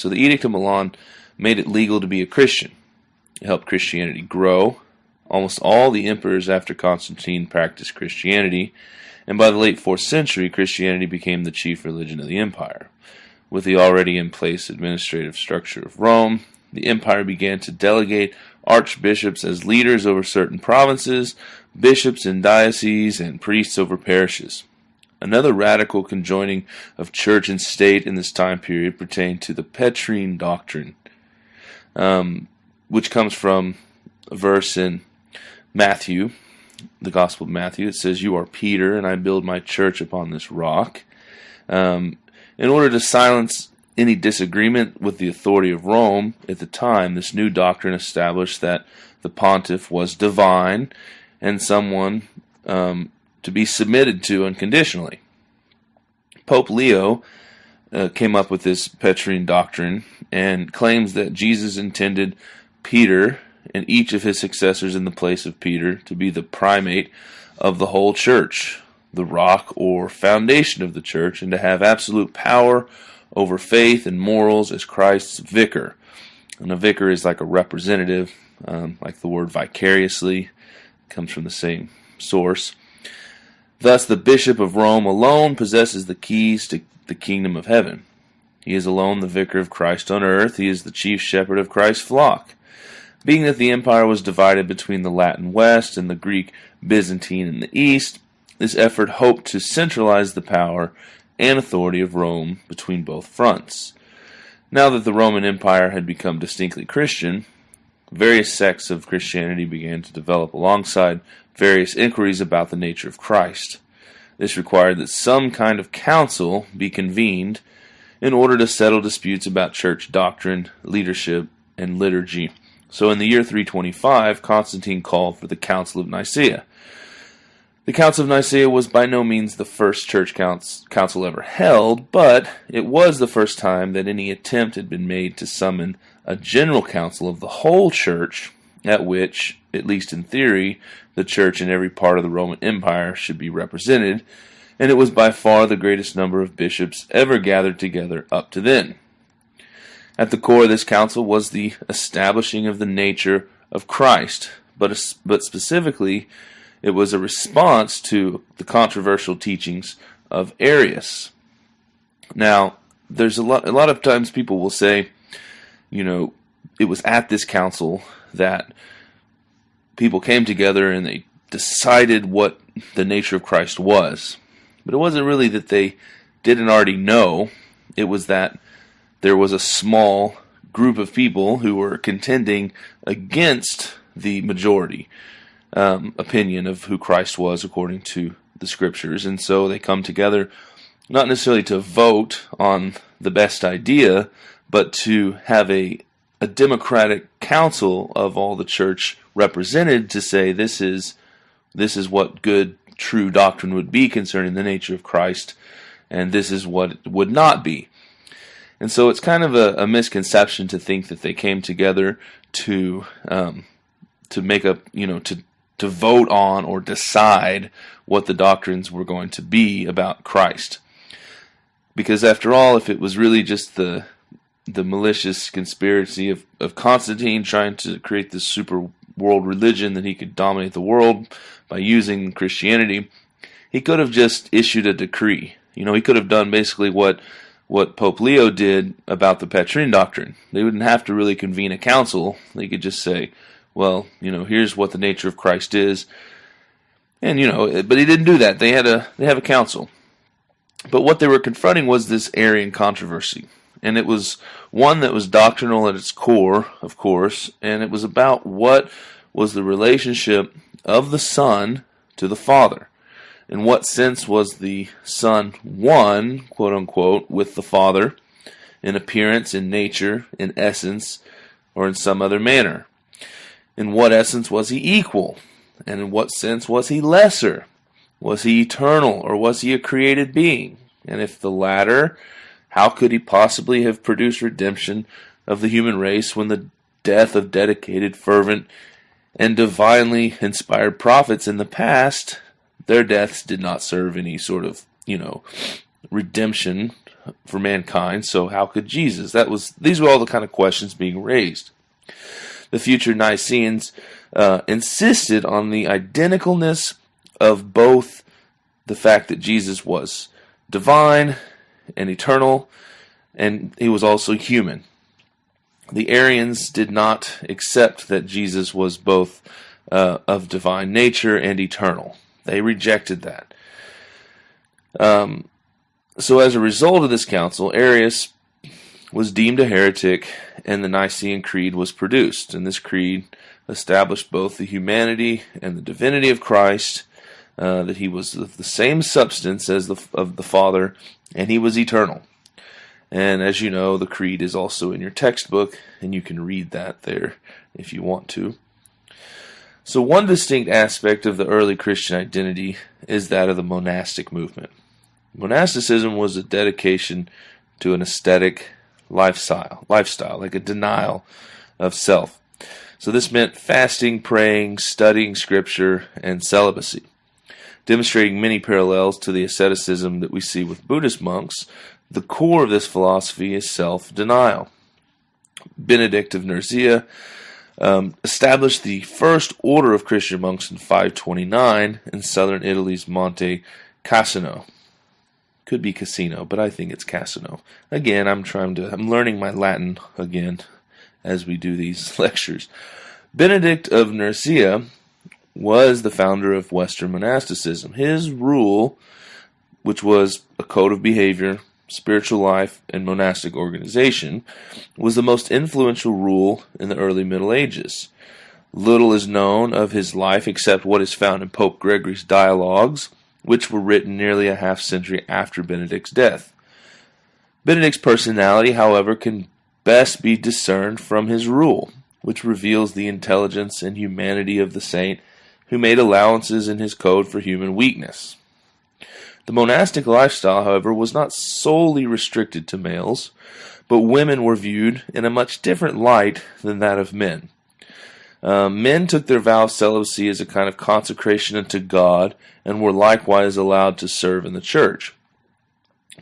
So the Edict of Milan made it legal to be a Christian. It helped Christianity grow. Almost all the emperors after Constantine practiced Christianity, and by the late 4th century, Christianity became the chief religion of the empire. With the already in place administrative structure of Rome, the empire began to delegate archbishops as leaders over certain provinces, bishops in dioceses, and priests over parishes. Another radical conjoining of church and state in this time period pertained to the Petrine doctrine, which comes from a verse in Matthew, the Gospel of Matthew. It says, "You are Peter, and I build my church upon this rock." In order to silence any disagreement with the authority of Rome at the time, this new doctrine established that the pontiff was divine and someone to be submitted to unconditionally. Pope Leo came up with this Petrine doctrine and claims that Jesus intended Peter and each of his successors in the place of Peter to be the primate of the whole church, the rock or foundation of the church, and to have absolute power over faith and morals as Christ's vicar. And a vicar is like a representative, like the word vicariously, comes from the same source. Thus, the Bishop of Rome alone possesses the keys to the kingdom of heaven. He is alone the vicar of Christ on earth. He is the chief shepherd of Christ's flock. Being that the empire was divided between the Latin West and the Greek Byzantine in the East, this effort hoped to centralize the power and authority of Rome between both fronts. Now that the Roman Empire had become distinctly Christian, various sects of Christianity began to develop alongside various inquiries about the nature of Christ. This required that some kind of council be convened in order to settle disputes about church doctrine, leadership, and liturgy. So in the year 325, Constantine called for the Council of Nicaea. The Council of Nicaea was by no means the first church council ever held, but it was the first time that any attempt had been made to summon a general council of the whole church, at which, at least in theory, the church in every part of the Roman Empire should be represented, and it was by far the greatest number of bishops ever gathered together up to then. At the core of this council was the establishing of the nature of Christ, but specifically, it was a response to the controversial teachings of Arius. Now, there's a lot of times people will say, it was at this council that people came together and they decided what the nature of Christ was. But it wasn't really that they didn't already know. It was that there was a small group of people who were contending against the majority opinion of who Christ was according to the Scriptures. And so they come together not necessarily to vote on the best idea, but to have a democratic council of all the church represented to say this is what good, true doctrine would be concerning the nature of Christ, and this is what it would not be. And so it's kind of a misconception to think that they came together to make up, to vote on or decide what the doctrines were going to be about Christ. Because after all, if it was really just the malicious conspiracy of Constantine trying to create this super world religion that he could dominate the world by using Christianity, he could have just issued a decree. He could have done basically what Pope Leo did about the Petrine doctrine. They wouldn't have to really convene a council. They could just say, well, here's what the nature of Christ is. And, but he didn't do that. They have a council. But what they were confronting was this Arian controversy. And it was one that was doctrinal at its core, of course, and it was about what was the relationship of the Son to the Father. In what sense was the Son one, quote unquote, with the Father, in appearance, in nature, in essence, or in some other manner? In what essence was he equal? And in what sense was he lesser? Was he eternal, or was he a created being? And if the latter, how could he possibly have produced redemption of the human race when the death of dedicated, fervent, and divinely inspired prophets in the past, their deaths did not serve any sort of, redemption for mankind, so how could Jesus? These were all the kind of questions being raised. The future Nicaeans insisted on the identicalness of both the fact that Jesus was divine and eternal, and he was also human. The Arians did not accept that Jesus was both of divine nature and eternal. They rejected that. So as a result of this council, Arius was deemed a heretic, and the Nicene Creed was produced. And this creed established both the humanity and the divinity of Christ, that he was of the same substance as of the Father, and he was eternal. And as you know, the creed is also in your textbook, and you can read that there if you want to. So one distinct aspect of the early Christian identity is that of the monastic movement. Monasticism was a dedication to an ascetic lifestyle, like a denial of self. So this meant fasting, praying, studying scripture, and celibacy, demonstrating many parallels to the asceticism that we see with Buddhist monks. The core of this philosophy is self-denial. Benedict of Nursia established the first order of Christian monks in 529 in southern Italy's Monte Cassino. Could be Cassino, but I think it's Cassino. Again, I'm learning my Latin again as we do these lectures. Benedict of Nursia was the founder of Western monasticism. His rule, which was a code of behavior, spiritual life, and monastic organization, was the most influential rule in the early Middle Ages. Little is known of his life except what is found in Pope Gregory's dialogues, which were written nearly a half-century after Benedict's death. Benedict's personality, however, can best be discerned from his rule, which reveals the intelligence and humanity of the saint who made allowances in his code for human weakness. The monastic lifestyle, however, was not solely restricted to males, but women were viewed in a much different light than that of men. Men took their vow of celibacy as a kind of consecration unto God and were likewise allowed to serve in the church.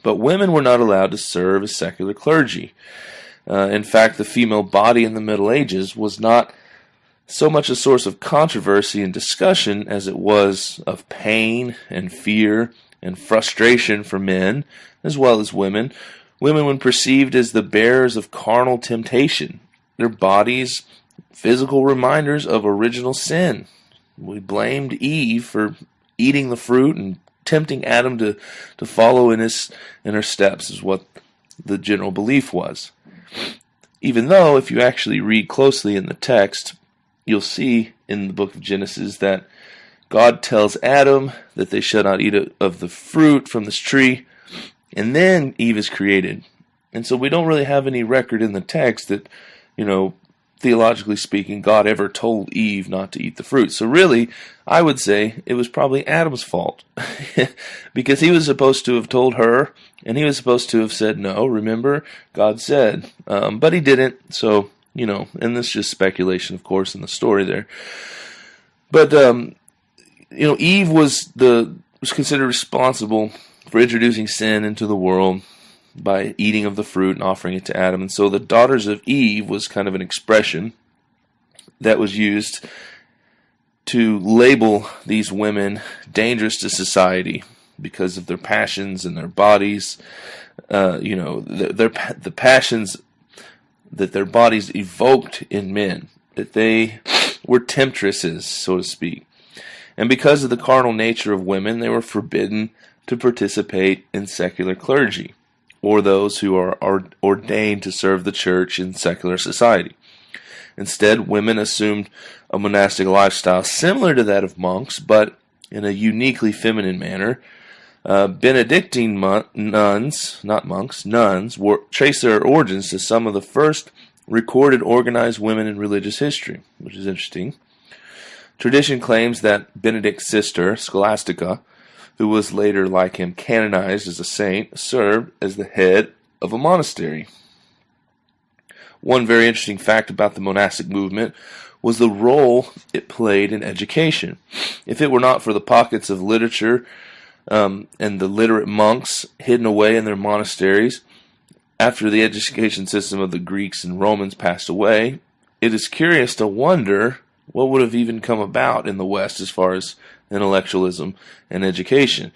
But women were not allowed to serve as secular clergy. In fact, the female body in the Middle Ages was not so much a source of controversy and discussion as it was of pain and fear and frustration for men as well as women. Women were perceived as the bearers of carnal temptation, their bodies physical reminders of original sin. We blamed Eve for eating the fruit and tempting Adam to follow in her steps, is what the general belief was. Even though, if you actually read closely in the text, you'll see in the book of Genesis that God tells Adam that they shall not eat of the fruit from this tree, and then Eve is created. And so we don't really have any record in the text that, theologically speaking, God ever told Eve not to eat the fruit. So really, I would say it was probably Adam's fault. Because he was supposed to have told her, and he was supposed to have said no. Remember, God said. But he didn't, so, and this is just speculation, of course, in the story there. But, Eve was considered responsible for introducing sin into the world by eating of the fruit and offering it to Adam. And so the daughters of Eve was kind of an expression that was used to label these women dangerous to society because of their passions and their bodies, the passions that their bodies evoked in men, that they were temptresses, so to speak. And because of the carnal nature of women, they were forbidden to participate in secular clergy, or those who are ordained to serve the church in secular society. Instead, women assumed a monastic lifestyle similar to that of monks, but in a uniquely feminine manner. Benedictine nuns, not monks, nuns, trace their origins to some of the first recorded organized women in religious history, which is interesting. Tradition claims that Benedict's sister, Scholastica, who was later, like him, canonized as a saint, served as the head of a monastery. One very interesting fact about the monastic movement was the role it played in education. If it were not for the pockets of literature and the literate monks hidden away in their monasteries after the education system of the Greeks and Romans passed away, it is curious to wonder what would have even come about in the West as far as intellectualism and education.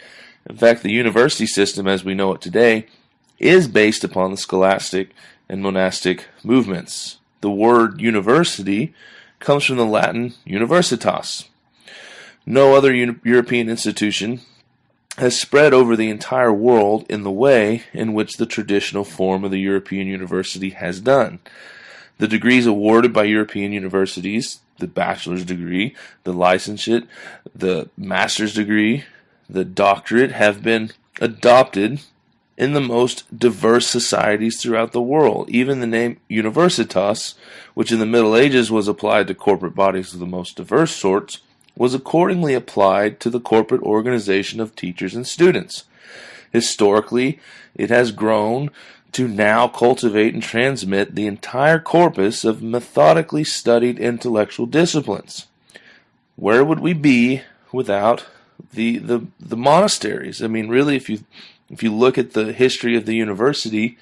In fact, the university system as we know it today is based upon the scholastic and monastic movements. The word university comes from the Latin universitas. No other European institution has spread over the entire world in the way in which the traditional form of the European university has done. The degrees awarded by European universities, the bachelor's degree, the licentiate, the master's degree, the doctorate, have been adopted in the most diverse societies throughout the world. Even the name universitas, which in the Middle Ages was applied to corporate bodies of the most diverse sorts, was accordingly applied to the corporate organization of teachers and students. Historically, it has grown to now cultivate and transmit the entire corpus of methodically studied intellectual disciplines. Where would we be without the monasteries? I mean, really, if you look at the history of the university,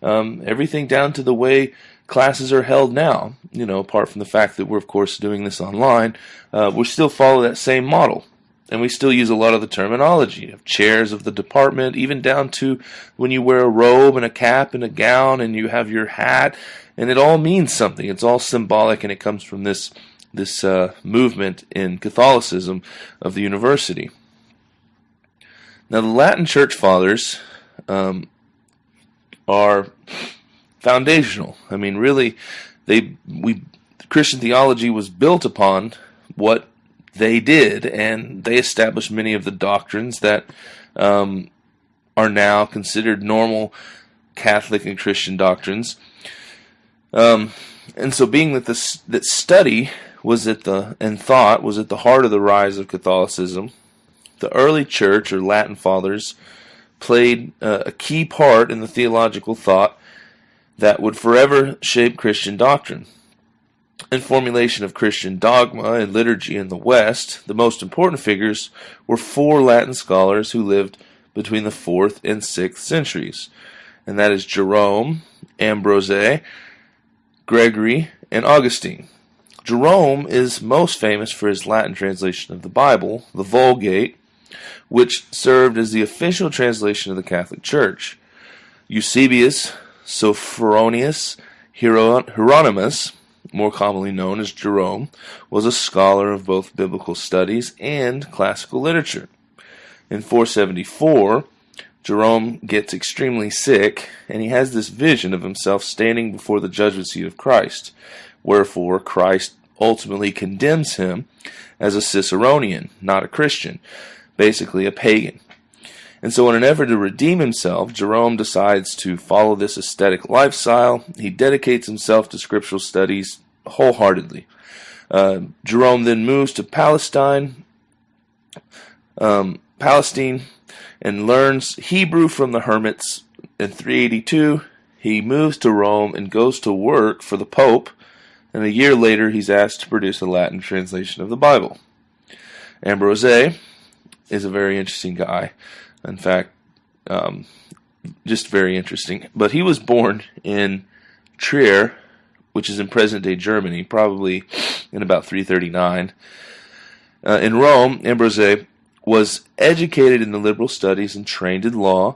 everything down to the way classes are held now, apart from the fact that we're, of course, doing this online, we still follow that same model. And we still use a lot of the terminology of chairs of the department, even down to when you wear a robe and a cap and a gown and you have your hat, and it all means something. It's all symbolic, and it comes from this movement in Catholicism of the university. Now, the Latin Church Fathers are foundational. I mean, really, Christian theology was built upon what they did, and they established many of the doctrines that are now considered normal Catholic and Christian doctrines. And so, being that that study was thought was at the heart of the rise of Catholicism, the early church or Latin fathers played a key part in the theological thought that would forever shape Christian doctrine. In formulation of Christian dogma and liturgy in the West, the most important figures were four Latin scholars who lived between the 4th and 6th centuries, and that is Jerome, Ambrose, Gregory, and Augustine. Jerome is most famous for his Latin translation of the Bible, the Vulgate, which served as the official translation of the Catholic Church. Eusebius, Sophronius, Hieronymus, more commonly known as Jerome, was a scholar of both biblical studies and classical literature. In 474, Jerome gets extremely sick, and he has this vision of himself standing before the judgment seat of Christ. Wherefore, Christ ultimately condemns him as a Ciceronian, not a Christian, basically a pagan. And so in an effort to redeem himself, Jerome decides to follow this ascetic lifestyle. He dedicates himself to scriptural studies wholeheartedly. Jerome then moves to Palestine, and learns Hebrew from the hermits. In 382, he moves to Rome and goes to work for the Pope, and a year later he's asked to produce a Latin translation of the Bible. Ambrose is a very interesting guy. In fact, just very interesting. But he was born in Trier, which is in present-day Germany, probably in about 339. In Rome, Ambrose was educated in the liberal studies and trained in law.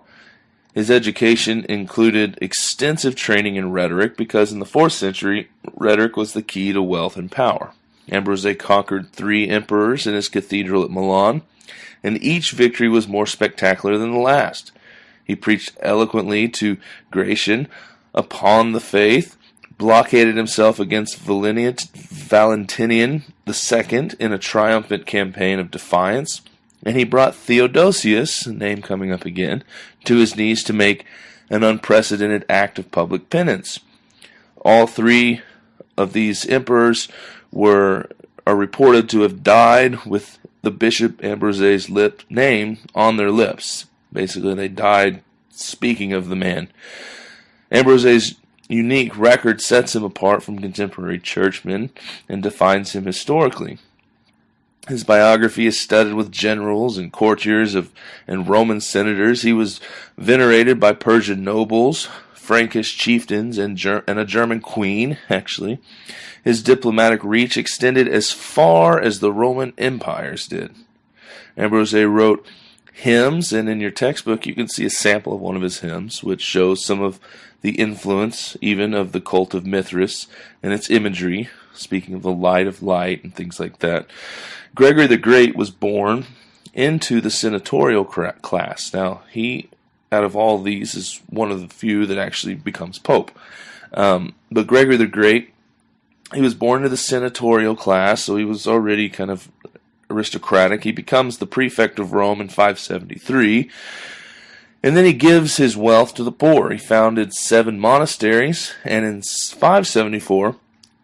His education included extensive training in rhetoric, because in the 4th century, rhetoric was the key to wealth and power. Ambrose conquered 3 emperors in his cathedral at Milan, and each victory was more spectacular than the last. He preached eloquently to Gratian upon the faith, blockaded himself against Valentinian II in a triumphant campaign of defiance, and he brought Theodosius, a name coming up again, to his knees to make an unprecedented act of public penance. All 3 of these emperors are reported to have died with the Bishop Ambrose's name on their lips. Basically, they died speaking of the man. Ambrose's unique record sets him apart from contemporary churchmen and defines him historically. His biography is studded with generals and courtiers and Roman senators. He was venerated by Persian nobles, Frankish chieftains, and a German queen, actually. His diplomatic reach extended as far as the Roman empires did. Ambrose wrote hymns, and in your textbook you can see a sample of one of his hymns, which shows some of the influence even of the cult of Mithras and its imagery, speaking of the light of light and things like that. Gregory the Great was born into the senatorial class. Now, he, out of all these, is one of the few that actually becomes pope. But Gregory the Great, he was born into the senatorial class, so he was already kind of aristocratic. He becomes the prefect of Rome in 573, and then he gives his wealth to the poor. He founded 7 monasteries, and in 574,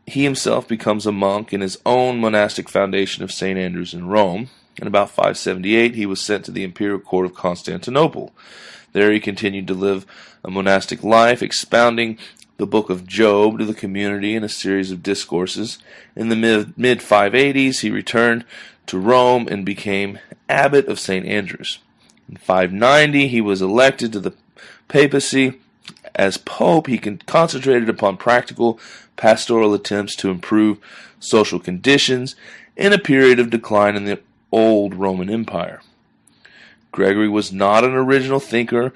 he himself becomes a monk in his own monastic foundation of St. Andrews in Rome. In about 578, he was sent to the imperial court of Constantinople. There he continued to live a monastic life, expounding the book of Job to the community in a series of discourses. In the mid-580s, he returned to Rome and became abbot of St. Andrews. In 590, he was elected to the papacy. As pope, he concentrated upon practical pastoral attempts to improve social conditions in a period of decline in the old Roman Empire. Gregory was not an original thinker,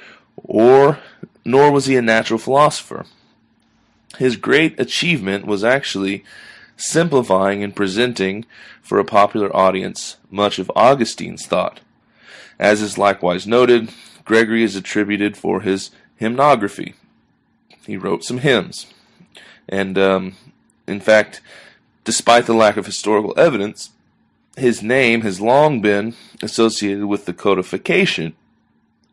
nor was he a natural philosopher. His great achievement was actually simplifying and presenting for a popular audience much of Augustine's thought. As is likewise noted, Gregory is attributed for his hymnography. He wrote some hymns. And, in fact, despite the lack of historical evidence, his name has long been associated with the codification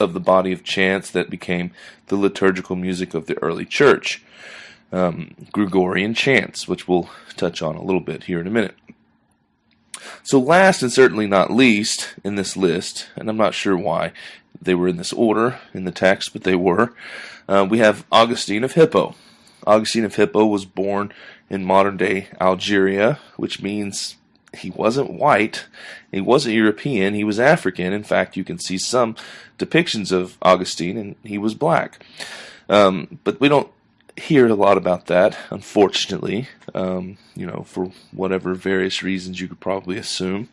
of the body of chants that became the liturgical music of the early church, Gregorian chants, which we'll touch on a little bit here in a minute. So last and certainly not least in this list, and I'm not sure why they were in this order in the text, but they were, we have Augustine of Hippo. Augustine of Hippo was born in modern-day Algeria, which means he wasn't white, he wasn't European, he was African. In fact, you can see some depictions of Augustine, and he was black. But we don't hear a lot about that, unfortunately, for whatever various reasons you could probably assume.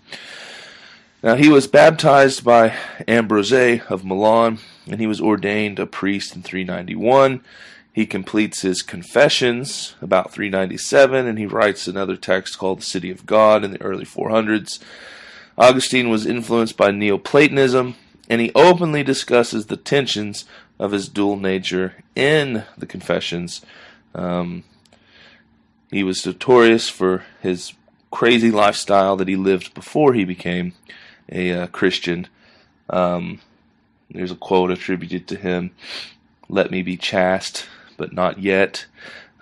Now, he was baptized by Ambrose of Milan, and he was ordained a priest in 391. He completes his Confessions about 397, and he writes another text called The City of God in the early 400s. Augustine was influenced by Neoplatonism, and he openly discusses the tensions of his dual nature in the Confessions. He was notorious for his crazy lifestyle that he lived before he became a Christian. There's a quote attributed to him, "Let me be chaste, but not yet."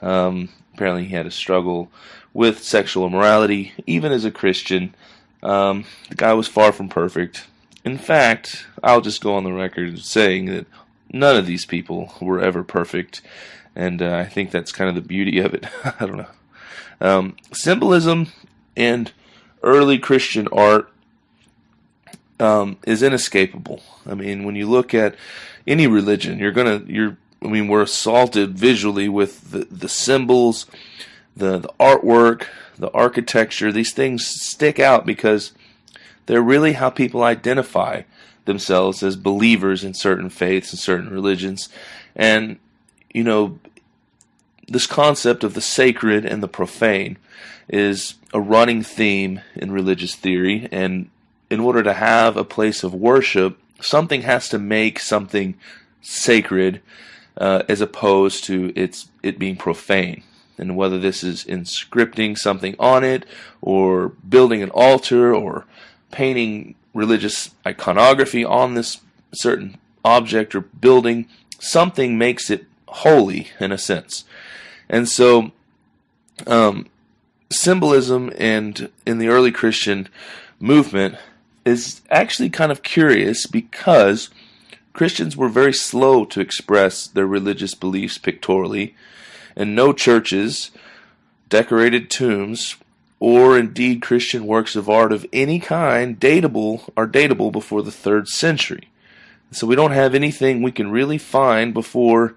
Apparently he had a struggle with sexual immorality, even as a Christian. The guy was far from perfect. In fact, I'll just go on the record saying that none of these people were ever perfect, and I think that's kind of the beauty of it. I don't know. Symbolism and early Christian art is inescapable. I mean, when you look at any religion, we're assaulted visually with the symbols, the artwork, the architecture. These things stick out because they're really how people identify themselves as believers in certain faiths and certain religions. And, this concept of the sacred and the profane is a running theme in religious theory. And in order to have a place of worship, something has to make something sacred as opposed to it being profane. And whether this is inscripting something on it, or building an altar, or painting religious iconography on this certain object or building, something makes it holy in a sense. And so symbolism and in the early Christian movement is actually kind of curious, because Christians were very slow to express their religious beliefs pictorially, and no churches, decorated tombs, or indeed Christian works of art of any kind are datable before the 3rd century. So we don't have anything we can really find before,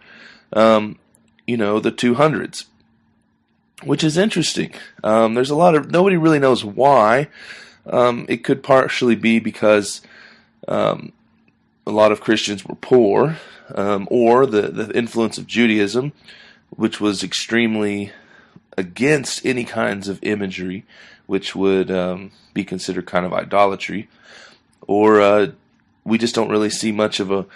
the 200s, which is interesting. There's nobody really knows why. It could partially be because a lot of Christians were poor, or the influence of Judaism, which was extremely against any kinds of imagery, which would be considered kind of idolatry, or we just don't really see much of a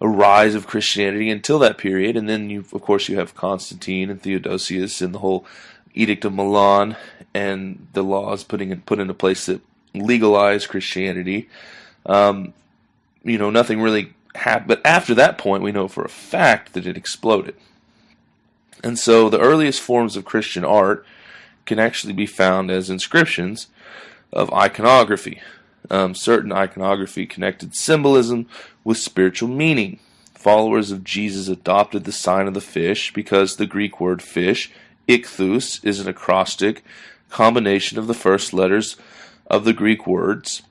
rise of Christianity until that period. And then, of course, you have Constantine and Theodosius and the whole Edict of Milan and the laws put into place that legalize Christianity. Nothing really happened. But after that point, we know for a fact that it exploded. And so the earliest forms of Christian art can actually be found as inscriptions of iconography. Certain iconography connected symbolism with spiritual meaning. Followers of Jesus adopted the sign of the fish because the Greek word fish, ichthus, is an acrostic combination of the first letters of the Greek words,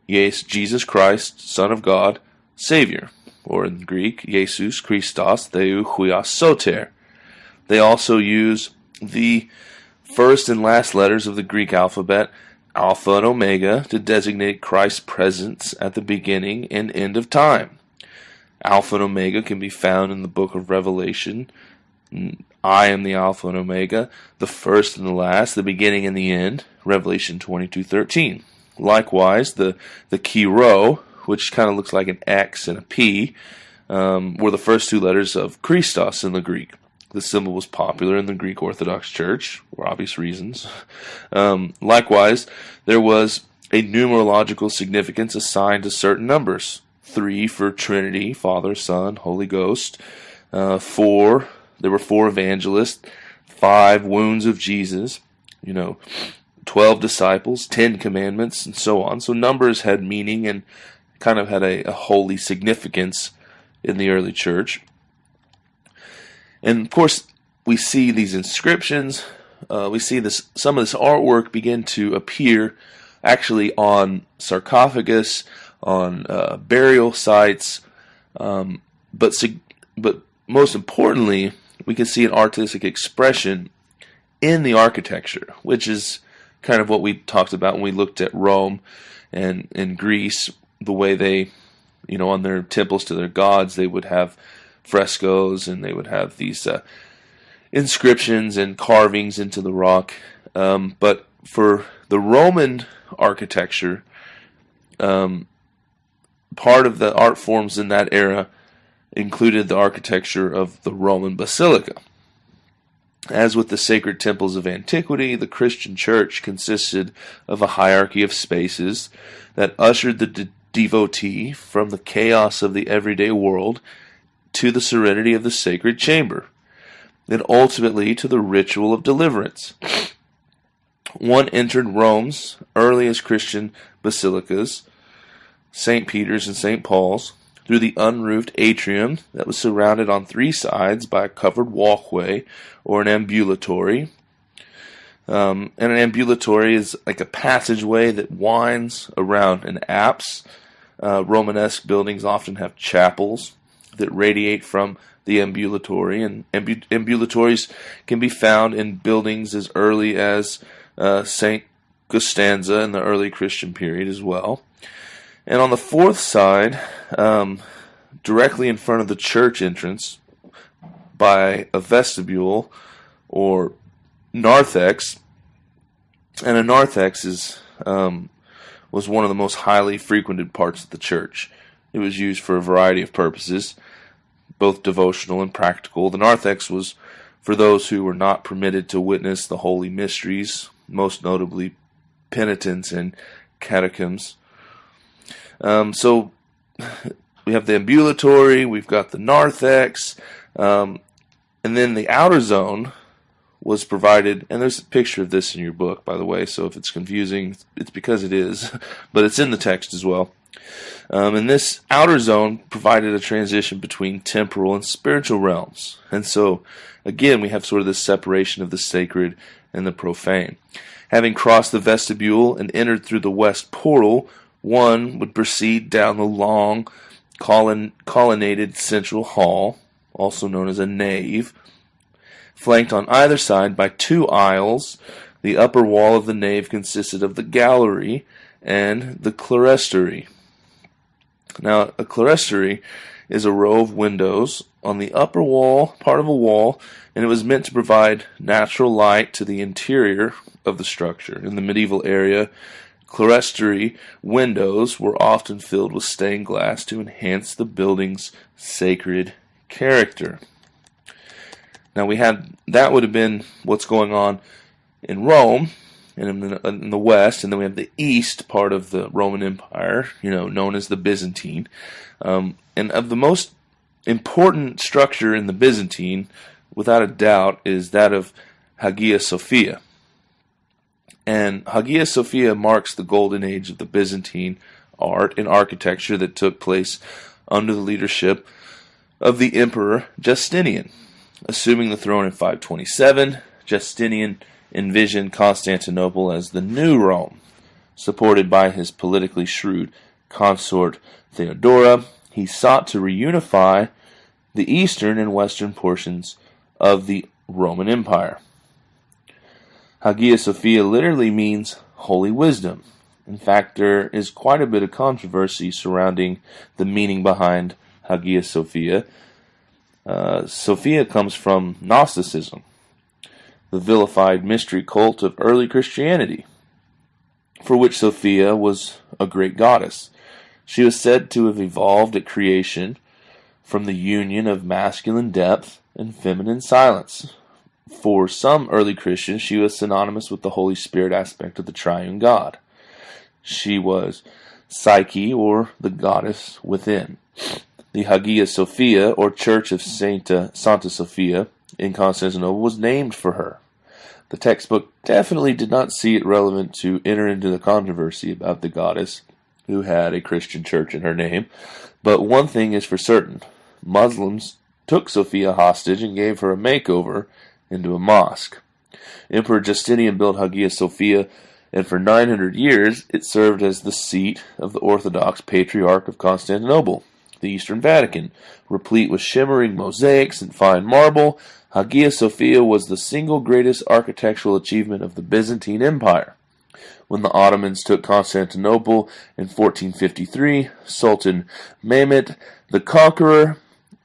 Jesus Christ, Son of God, Savior, or in Greek, Jesus Christos Theou Huios Soter. They also use the first and last letters of the Greek alphabet, Alpha and Omega, to designate Christ's presence at the beginning and end of time. Alpha and Omega can be found in the book of Revelation. I am the Alpha and Omega, the first and the last, the beginning and the end, Revelation 22:13. Likewise, the Chi Rho, which kind of looks like an X and a P, were the first 2 letters of Christos in the Greek. The symbol was popular in the Greek Orthodox Church, for obvious reasons. Likewise, there was a numerological significance assigned to certain numbers. 3 for Trinity, Father, Son, Holy Ghost. 4, there were 4 evangelists. 5 wounds of Jesus. 12 disciples, 10 commandments, and so on. So numbers had meaning and kind of had a holy significance in the early church. And of course, we see these inscriptions, we see some of this artwork begin to appear actually on sarcophagus, on burial sites, but most importantly, we can see an artistic expression in the architecture, which is kind of what we talked about when we looked at Rome and in Greece, the way they, on their temples to their gods, they would have frescoes, and they would have these inscriptions and carvings into the rock. But for the Roman architecture, part of the art forms in that era included the architecture of the Roman basilica. As with the sacred temples of antiquity, the Christian church consisted of a hierarchy of spaces that ushered the devotee from the chaos of the everyday world to the serenity of the sacred chamber, and ultimately to the ritual of deliverance. One entered Rome's earliest Christian basilicas, St. Peter's and St. Paul's, through the unroofed atrium that was surrounded on 3 sides by a covered walkway or an ambulatory. And an ambulatory is like a passageway that winds around an apse. Romanesque buildings often have chapels that radiate from the ambulatory, and ambulatories can be found in buildings as early as St. Costanza in the early Christian period as well. And on the 4th side, directly in front of the church entrance, by a vestibule or narthex, and a narthex was one of the most highly frequented parts of the church. It was used for a variety of purposes, both devotional and practical. The narthex was for those who were not permitted to witness the holy mysteries, most notably penitence and catacombs. So we have the ambulatory, we've got the narthex, and then the outer zone was provided, and there's a picture of this in your book, by the way, so if it's confusing, it's because it is, but it's in the text as well. And this outer zone provided a transition between temporal and spiritual realms. And so, again, we have sort of this separation of the sacred and the profane. Having crossed the vestibule and entered through the west portal, one would proceed down the long, colonnaded central hall, also known as a nave, flanked on either side by two aisles. The upper wall of the nave consisted of the gallery and the clerestory. Now, a clerestory is a row of windows on the upper wall, part of a wall, and it was meant to provide natural light to the interior of the structure. In the medieval era, clerestory windows were often filled with stained glass to enhance the building's sacred character. Now that would have been what's going on in Rome and in the west, and then we have the east part of the Roman Empire, known as the Byzantine. And of the most important structure in the Byzantine, without a doubt, is that of Hagia Sophia. And Hagia Sophia marks the golden age of the Byzantine art and architecture that took place under the leadership of the Emperor Justinian. Assuming the throne in 527, Justinian envisioned Constantinople as the new Rome. Supported by his politically shrewd consort Theodora, he sought to reunify the eastern and western portions of the Roman Empire. Hagia Sophia literally means holy wisdom. In fact, there is quite a bit of controversy surrounding the meaning behind Hagia Sophia. Sophia comes from Gnosticism, the vilified mystery cult of early Christianity, for which Sophia was a great goddess. She was said to have evolved at creation from the union of masculine depth and feminine silence. For some early Christians, she was synonymous with the Holy Spirit aspect of the triune God. She was Psyche, or the goddess within. The Hagia Sophia, or Church of Santa Sophia, in Constantinople was named for her. The textbook definitely did not see it relevant to enter into the controversy about the goddess, who had a Christian church in her name, but one thing is for certain: Muslims took Sophia hostage and gave her a makeover into a mosque. Emperor Justinian built Hagia Sophia, and for 900 years it served as the seat of the Orthodox Patriarch of Constantinople, the Eastern Vatican. Replete with shimmering mosaics and fine marble, Hagia Sophia was the single greatest architectural achievement of the Byzantine Empire. When the Ottomans took Constantinople in 1453, Sultan Mehmed the Conqueror,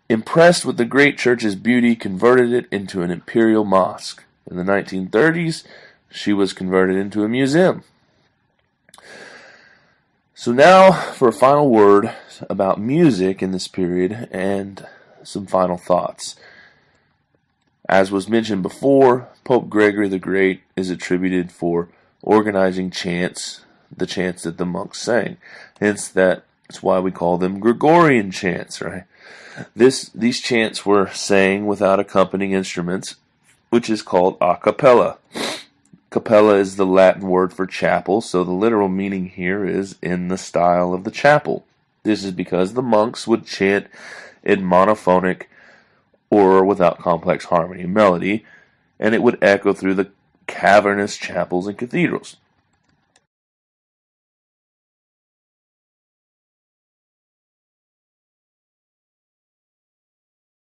impressed with the great church's beauty, converted it into an imperial mosque. In the 1930s, she was converted into a museum. So now for a final word about music in this period and some final thoughts. As was mentioned before, Pope Gregory the Great is attributed for organizing chants, the chants that the monks sang. Hence, that's why we call them Gregorian chants, right? These chants were sang without accompanying instruments, which is called a cappella. Capella is the Latin word for chapel, so the literal meaning here is in the style of the chapel. This is because the monks would chant in monophonic or without complex harmony and melody, and it would echo through the cavernous chapels and cathedrals.